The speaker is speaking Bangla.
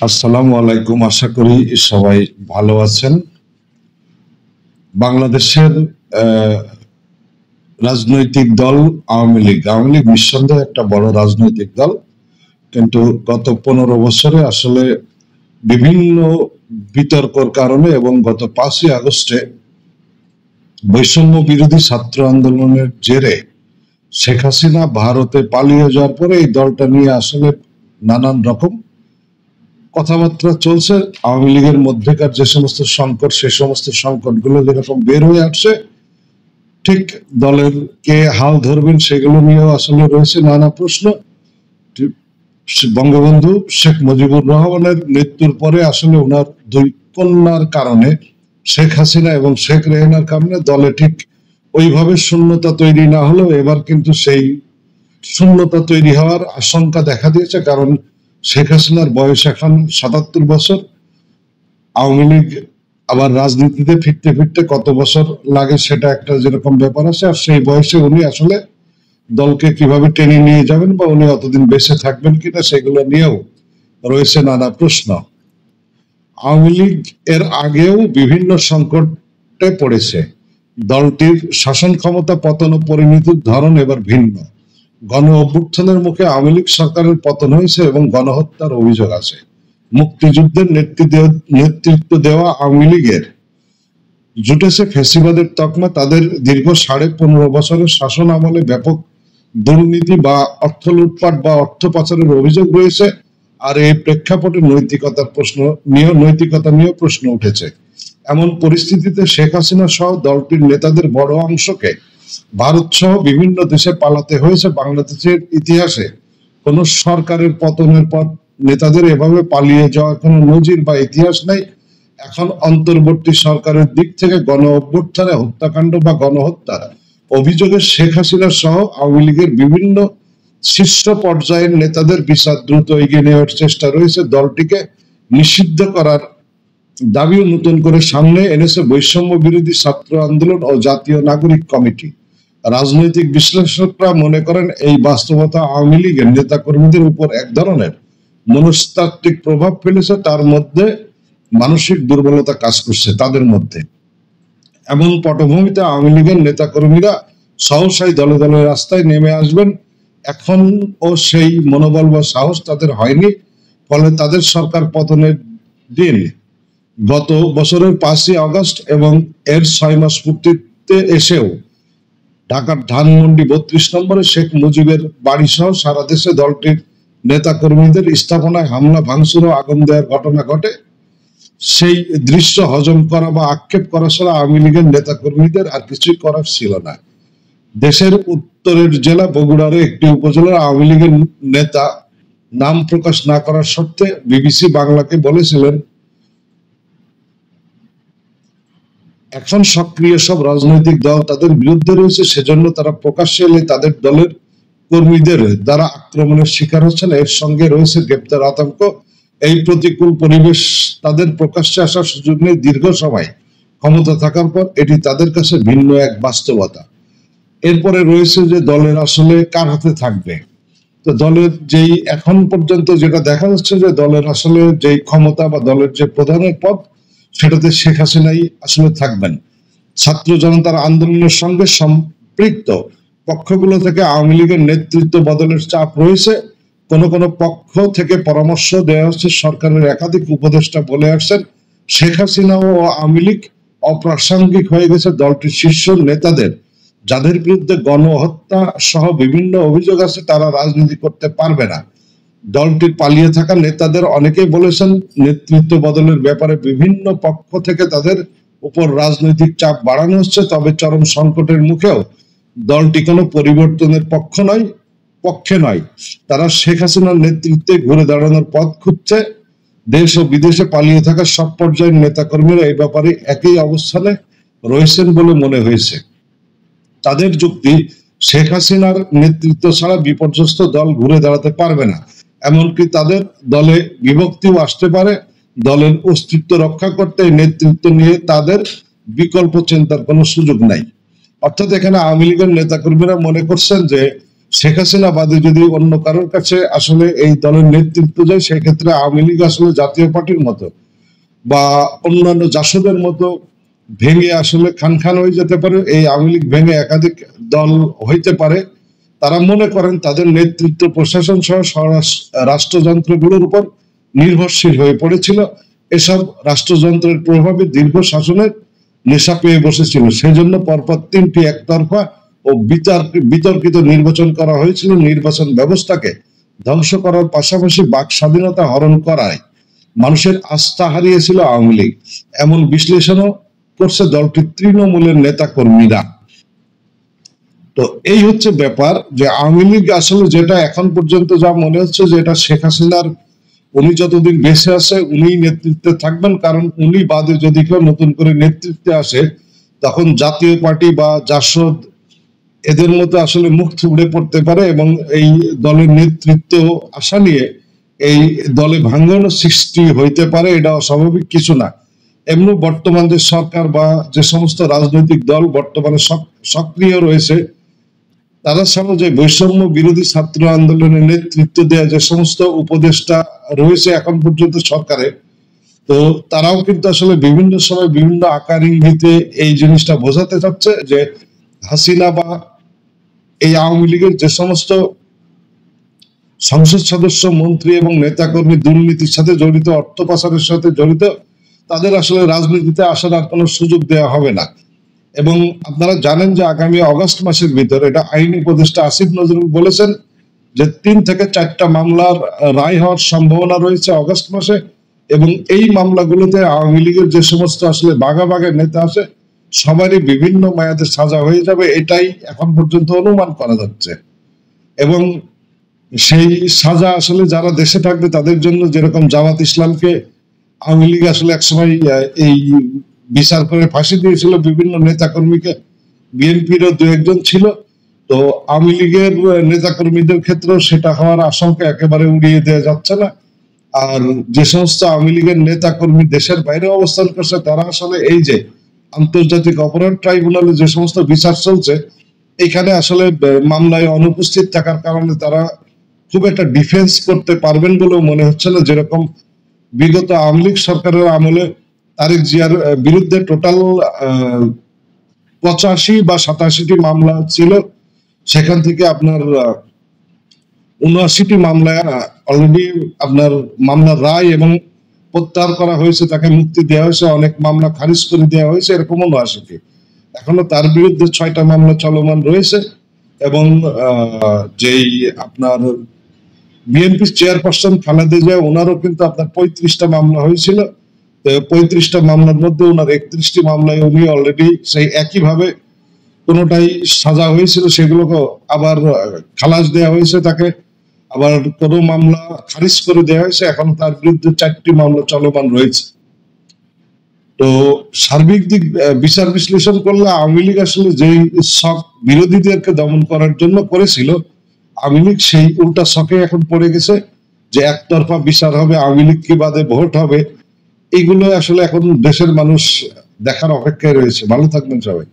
আসসালামু আলাইকুম। আশা করি সবাই ভালো আছেন। বাংলাদেশের রাজনৈতিক দল আওয়ামী লীগ নিঃসন্দেহে একটা বড় রাজনৈতিক দল, কিন্তু গত 15 বছরে আসলে বিভিন্ন বিতর্কর কারণে এবং গত 5ই আগস্টে বৈষম্য বিরোধী ছাত্র আন্দোলনের জেরে শেখ হাসিনা ভারতে পালিয়ে যাওয়ার পরে এই দলটা নিয়ে আসলে নানান রকম কথাবার্তা চলছে। আওয়ামী লীগের মধ্যেকার যে সমস্ত সংকট, সে সমস্ত সংকটগুলো যেরকম বের হয়ে আসছে, ঠিক দলের কে হাল ধরবেন সেগুলো নিয়েও আসলে রয়েছে নানা প্রশ্ন। বঙ্গবন্ধু শেখ মুজিবুর রহমানের মৃত্যুর পরে আসলে ওনার দুই কন্যার কারণে, শেখ হাসিনা এবং শেখ রেহানার কারণে দলে ঠিক ওইভাবে শূন্যতা তৈরি না হলেও এবার কিন্তু সেই শূন্যতা তৈরি হওয়ার আশঙ্কা দেখা দিয়েছে। কারণ শেখ হাসিনার বয়স এখন 77 বছর। আওয়ামী লীগ আবার রাজনীতিতে ফিরতে ফিরতে কত বছর লাগে সেটা একটা যেরকম ব্যাপার আছে, আর সেই বয়সে উনি আসলে দলকে কিভাবে টেনে নিয়ে যাবেন বা উনি অতদিন বেঁচে থাকবেন কিনা সেগুলো নিয়েও রয়েছে নানা প্রশ্ন। আওয়ামী লীগ এর আগেও বিভিন্ন সংকটে পড়েছে। দলটির শাসন ক্ষমতা পতন ও পরিণতির ধরন এবার ভিন্ন। গণ অভ্যুত্থানের মুখে আওয়ামী লীগ সরকারের পতন হয়েছে এবং গণহত্যার অভিযোগ আছে। মুক্তিযুদ্ধের নেতৃত্ব দেওয়া আওয়ামী লীগের জুটেছে ফ্যাসিবাদের তকমা। তাদের দীর্ঘ 15.5 বছরের শাসন আমলে ব্যাপক দুর্নীতি বা অর্থ লুটপাট বা অর্থ পাচারের অভিযোগ রয়েছে। আর এই প্রেক্ষাপটে নৈতিকতা নিয়ে প্রশ্ন উঠেছে। এমন পরিস্থিতিতে শেখ হাসিনা সহ দলটির নেতাদের বড় অংশকে ভারত সহ বিভিন্ন দেশে পালাতে হয়েছে। বাংলাদেশের ইতিহাসে কোন সরকারের পতনের পর নেতাদের এভাবে পালিয়ে যাওয়ার কোন নজির বা ইতিহাস নাই। এখন অন্তর্বর্তী সরকারের দিক থেকে গণ অভ্যুত্থানে হত্যাকাণ্ড বা গণহত্যার অভিযোগে শেখ হাসিনা সহ আওয়ামী লীগের বিভিন্ন শীর্ষ পর্যায়ের নেতাদের বিচার দ্রুত এগিয়ে নেওয়ার চেষ্টা রয়েছে। দলটিকে নিষিদ্ধ করার দাবিও নতুন করে সামনে এনেছে বৈষম্য বিরোধী ছাত্র আন্দোলন ও জাতীয় নাগরিক কমিটি। রাজনৈতিক বিশ্লেষকরা মনে করেন এই বাস্তবতা আওয়ামী লীগের নেতা কর্মীদের উপর এক ধরনের মনস্তাত্ত্বিক প্রভাব ফেলেছে। তার মধ্যে মানসিক দুর্বলতা কাজ করছে তাদের মধ্যে। এমন পটভূমিতে আওয়ামী লীগের নেতা কর্মীরা সহসাই দলে দলে রাস্তায় নেমে আসবেন। এখন ও সেই মনোবল বা সাহস তাদের হয়নি। ফলে তাদের সরকার পতনের দিন গত বছরের 5ই আগস্ট এবং এর 6 মাস পূর্তিতে এসেও ঢাকার ধানমন্ডি 32 নম্বরে শেখ মুজিবের বাড়ি সহ সারা দেশে দলটির নেতা কর্মীদের স্থাপনায় হামলা, ভাঙচুর ও আগুন দেওয়ার ঘটনা ঘটে। সেই দৃশ্য হজম করা বা আক্ষেপ করা ছাড়া আওয়ামী লীগের নেতা কর্মীদের আর কিছুই করার ছিল না। দেশের উত্তরের জেলা বগুড়ার একটি উপজেলার আওয়ামী লীগের নেতা নাম প্রকাশ না করার শর্তে বিবিসি বাংলাকে বলেছিলেন, এখন সক্রিয় সব রাজনৈতিক দল তাদের বিরুদ্ধে রয়েছে, সেজন্য তারা প্রকাশ্যে এলে তাদের দলের কর্মীদের দ্বারা আক্রমণের শিকার হচ্ছেন। এর সঙ্গে রয়েছে গ্রেপ্তার আতঙ্ক। এই প্রতিকূল পরিবেশ তাদের প্রকাশ্যে আসার সুযোগ নেই। দীর্ঘ সময় ক্ষমতা থাকার পর এটি তাদের কাছে ভিন্ন এক বাস্তবতা। এরপরে রয়েছে যে দলের আসলে কার হাতে থাকবে। তো দলের যেই এখন পর্যন্ত যেটা দেখা যাচ্ছে যে দলের আসলে যেই ক্ষমতা বা দলের যে প্রধানের পদ, সেটাতে শেখ হাসিনাই আসলে থাকবেন। ছাত্র জনতার আন্দোলনের সঙ্গে সম্পৃক্ত পক্ষগুলো থেকে আওয়ামী লীগের নেতৃত্ব বদলের চাপ রয়েছে। কোন কোন পক্ষ থেকে পরামর্শ দেওয়া হচ্ছে। সরকারের একাধিক উপদেষ্টা বলে আসছেন শেখ হাসিনা ও আওয়ামী লীগ অপ্রাসঙ্গিক হয়ে গেছে। দলটির শীর্ষ নেতাদের যাদের বিরুদ্ধে গণহত্যা সহ বিভিন্ন অভিযোগ আছে তারা রাজনীতি করতে পারবে না। দলটির পালিয়ে থাকা নেতাদের অনেকেই বলেছেন নেতৃত্ব বদলের ব্যাপারে বিভিন্ন পক্ষ থেকে তাদের উপর রাজনৈতিক চাপ বাড়ানো হচ্ছে। তবে চরম সংকটের মুখেও দলটি কোনো পরিবর্তনের পক্ষে নয়। তারা শেখ হাসিনার নেতৃত্বে ঘুরে দাঁড়ানোর পথ খুঁজছে। দেশ ও বিদেশে পালিয়ে থাকা সব পর্যায়ের নেতাকর্মীরা এই ব্যাপারে একই অবস্থানে রয়েছেন বলে মনে হয়েছে। তাদের যুক্তি, শেখ হাসিনার নেতৃত্ব ছাড়া বিপর্যস্ত দল ঘুরে দাঁড়াতে পারবে না। এমনকি তাদের দলে বিভক্তিও আসতে পারে। দলের অস্তিত্ব রক্ষা করতে নেতৃত্ব নিয়ে তাদের বিকল্প চিন্তার কোনো সুযোগ নাই। অর্থাৎ এখানে আওয়ামী লীগের নেতাকর্মীরা মনে করছেন যে শেখ হাসিনা বাদে যদি অন্য কারোর কাছে আসলে এই দলের নেতৃত্ব যায়, সেক্ষেত্রে আওয়ামী লীগ আসলে জাতীয় পার্টির মতো বা অন্যান্য জাসদের মতো ভেঙে আসলে খান খান হয়ে যেতে পারে। এই আওয়ামী লীগ ভেঙে একাধিক দল হইতে পারে। তারা মনে করেন তাদের নেতৃত্ব প্রশাসন সহ রাষ্ট্রযন্ত্রগুলোর উপর নির্ভরশীল হয়ে পড়েছিল। এসব রাষ্ট্রযন্ত্রের প্রভাবে দীর্ঘ শাসনের নেশা পেয়ে বসেছিল। সেজন্য পরপর 3টি একতরফা ও বিতর্কিত নির্বাচন করা হয়েছিল। নির্বাচন ব্যবস্থাকে ধ্বংস করার পাশাপাশি বাক স্বাধীনতা হরণ করায় মানুষের আস্থা হারিয়েছিল আওয়ামী লীগ, এমন বিশ্লেষণও করছে দলটির তৃণমূলের নেতা কর্মীরা। তো এই হচ্ছে ব্যাপার, যে আওয়ামী লীগ আসলে যেটা এখন পর্যন্ত যা মনে হচ্ছে যে এটা শেখ হাসিনার, উনি যতদিন বেঁচে আছে উনি নেতৃত্বে থাকবেন, কারণ উনি বাদে যদি কেউ নতুন করে নেতৃত্বে আসে তখন জাতীয় পার্টি বা জাসদ এদের মতো আসলে মুখ থুবড়ে পড়তে পারে এবং এই দলের নেতৃত্ব আশা নিয়ে এই দলে ভাঙ্গন সৃষ্টি হইতে পারে। এটা অস্বাভাবিক কিছু না। এমনি বর্তমান যে সরকার বা যে সমস্ত রাজনৈতিক দল বর্তমানে সক্রিয় রয়েছে, তাদের সামনে যে বৈষম্য বিরোধী ছাত্র আন্দোলনের নেতৃত্ব দেওয়া যে সমস্ত উপদেষ্টা রয়েছে এখন পর্যন্ত সরকারে, তো তারাও কিন্তু আসলে বিভিন্ন সময় বিভিন্ন আকার ইঙ্গিতে এই জিনিসটা বোঝাতে চাচ্ছে যে হাসিনা বা এই আওয়ামী লীগের যে সমস্ত সংসদ সদস্য, মন্ত্রী এবং নেতাকর্মী দুর্নীতির সাথে জড়িত, অর্থ পাচারের সাথে জড়িত, তাদের আসলে রাজনীতিতে আসার আর কোনো সুযোগ দেওয়া হবে না। এবং আপনারা জানেন যে আগামী আগস্ট মাসের ভিতরে, এটা আইন উপদেষ্টা আসিফ নজরুল বলেছেন যে 3 থেকে 4টা মামলার রায় হওয়ার সম্ভাবনা রয়েছে আগস্ট মাসে। এবং এই মামলাগুলোতে আওয়ামী লীগের যে সমস্ত আসলে বাঘা নেতা আছে সবারই বিভিন্ন মেয়াদে সাজা হয়ে যাবে, এটাই এখন পর্যন্ত অনুমান করা যাচ্ছে। এবং সেই সাজা আসলে যারা দেশে থাকবে তাদের জন্য, যেরকম জামাত ইসলামকে আওয়ামী লীগ আসলে একসময় এই বিচার করে ফাঁসি দিয়েছিল বিভিন্ন নেতাকর্মীকে, বিএনপিরও 2-1 জন ছিল, তো আওয়ামী লীগের নেতাকর্মীদের ক্ষেত্রেও সেটা হওয়ার আশঙ্কা একেবারে উড়িয়ে দেওয়া যাচ্ছে না। আর যে সমস্ত আওয়ামী লীগের নেতাকর্মী দেশের বাইরে অবস্থান করছে, তারা আসলে এই যে আন্তর্জাতিক অপরাধ ট্রাইব্যুনালে যে সমস্ত বিচার চলছে, এখানে আসলে মামলায় অনুপস্থিত থাকার কারণে তারা খুব একটা ডিফেন্স করতে পারবেন বলেও মনে হচ্ছে না। যেরকম বিগত আওয়ামী লীগ সরকারের আমলে তারেক জিয়ার বিরুদ্ধে টোটাল 85 বা 87টি মামলা ছিল, সেখান থেকে আপনার 79টি মামলায় অলরেডি আপনার মামলার রায় এবং প্রত্যাহার করা হয়েছে, তাকে মুক্তি দেওয়া হয়েছে, অনেক মামলা খারিজ করে দেওয়া হয়েছে, এরকম 79টি। এখনো তার বিরুদ্ধে 6টা মামলা চলমান রয়েছে। এবং যেই আপনার বিএনপি চেয়ারপারসন খালেদা জিয়া, ওনারও কিন্তু আপনার 35টা মামলা হয়েছিল। 35টা মামলার মধ্যে ওনার 31টি মামলায় উনি অলরেডি সেই একইভাবে কোনোটাই সাজা হয়েছিল, সেগুলোকে আবার খালাস দেওয়া হয়েছে তাকে, আবার কোনো মামলা খারিজ করে দেওয়া হয়েছে। এখন তার বিরুদ্ধে 4টি মামলা চলমান রয়েছে। তো সার্বিক দিক বিচার বিশ্লেষণ করলে আওয়ামী লীগ আসলে যেই শখ বিরোধীদেরকে দমন করার জন্য করেছিল, আওয়ামী লীগ সেই উল্টা শখে এখন পড়ে গেছে যে একতরফা বিচার হবে, আওয়ামী লীগকে বাদে ভোট হবে। এইগুলো আসলে এখন দেশের মানুষ দেখার অপেক্ষায় রয়েছে। ভালো থাকবেন সবাই।